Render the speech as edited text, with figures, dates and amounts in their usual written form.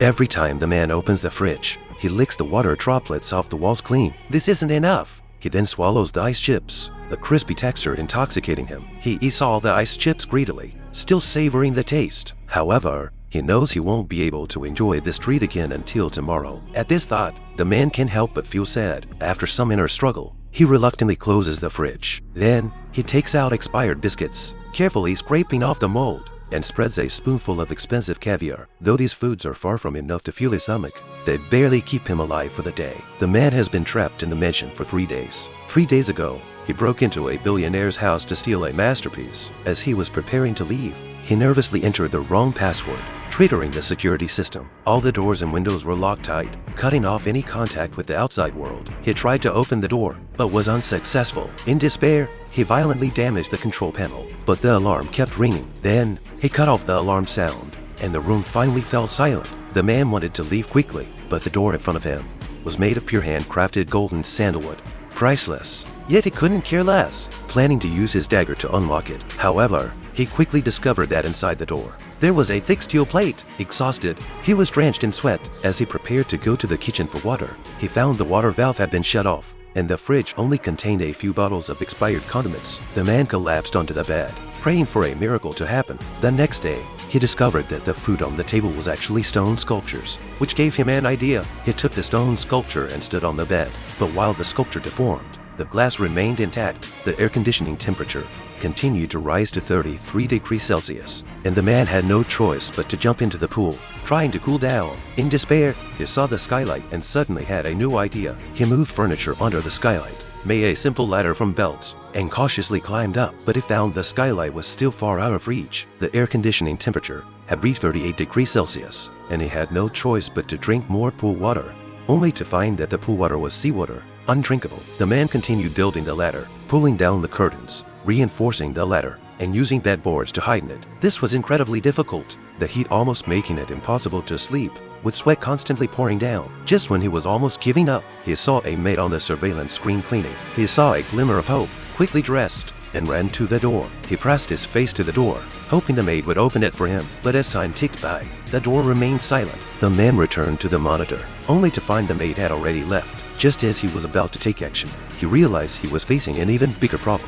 Every time the man opens the fridge, he licks the water droplets off the walls clean. This isn't enough. He then swallows the ice chips, the crispy texture intoxicating him. He eats all the ice chips greedily, still savoring the taste. However, he knows he won't be able to enjoy this treat again until tomorrow. At this thought, the man can't help but feel sad. After some inner struggle, he reluctantly closes the fridge. Then, he takes out expired biscuits, carefully scraping off the mold, and spreads a spoonful of expensive caviar. Though these foods are far from enough to fuel his stomach, they barely keep him alive for the day. The man has been trapped in the mansion for 3 days. 3 days ago, he broke into a billionaire's house to steal a masterpiece. As he was preparing to leave, he nervously entered the wrong password, triggering the security system. All the doors and windows were locked tight, cutting off any contact with the outside world. He tried to open the door, but was unsuccessful. In despair, he violently damaged the control panel, but the alarm kept ringing. Then, he cut off the alarm sound, and the room finally fell silent. The man wanted to leave quickly, but the door in front of him was made of pure hand-crafted golden sandalwood, priceless. Yet he couldn't care less, planning to use his dagger to unlock it. However, he quickly discovered that inside the door, there was a thick steel plate. Exhausted, he was drenched in sweat. As he prepared to go to the kitchen for water, he found the water valve had been shut off, and the fridge only contained a few bottles of expired condiments. The man collapsed onto the bed, praying for a miracle to happen. The next day, he discovered that the food on the table was actually stone sculptures, which gave him an idea. He took the stone sculpture and stood on the bed, but while the sculpture deformed, the glass remained intact. The air conditioning temperature continued to rise to 33 degrees Celsius, and the man had no choice but to jump into the pool, trying to cool down. In despair, he saw the skylight and suddenly had a new idea. He moved furniture under the skylight, made a simple ladder from belts, and cautiously climbed up, but he found the skylight was still far out of reach. The air conditioning temperature had reached 38 degrees Celsius, and he had no choice but to drink more pool water, only to find that the pool water was seawater, undrinkable. The man continued building the ladder, pulling down the curtains, reinforcing the ladder, and using bedboards to heighten it. This was incredibly difficult, the heat almost making it impossible to sleep, with sweat constantly pouring down. Just when he was almost giving up, he saw a maid on the surveillance screen cleaning. He saw a glimmer of hope, quickly dressed, and ran to the door. He pressed his face to the door, hoping the maid would open it for him. But as time ticked by, the door remained silent. The man returned to the monitor, only to find the maid had already left. Just as he was about to take action, he realized he was facing an even bigger problem.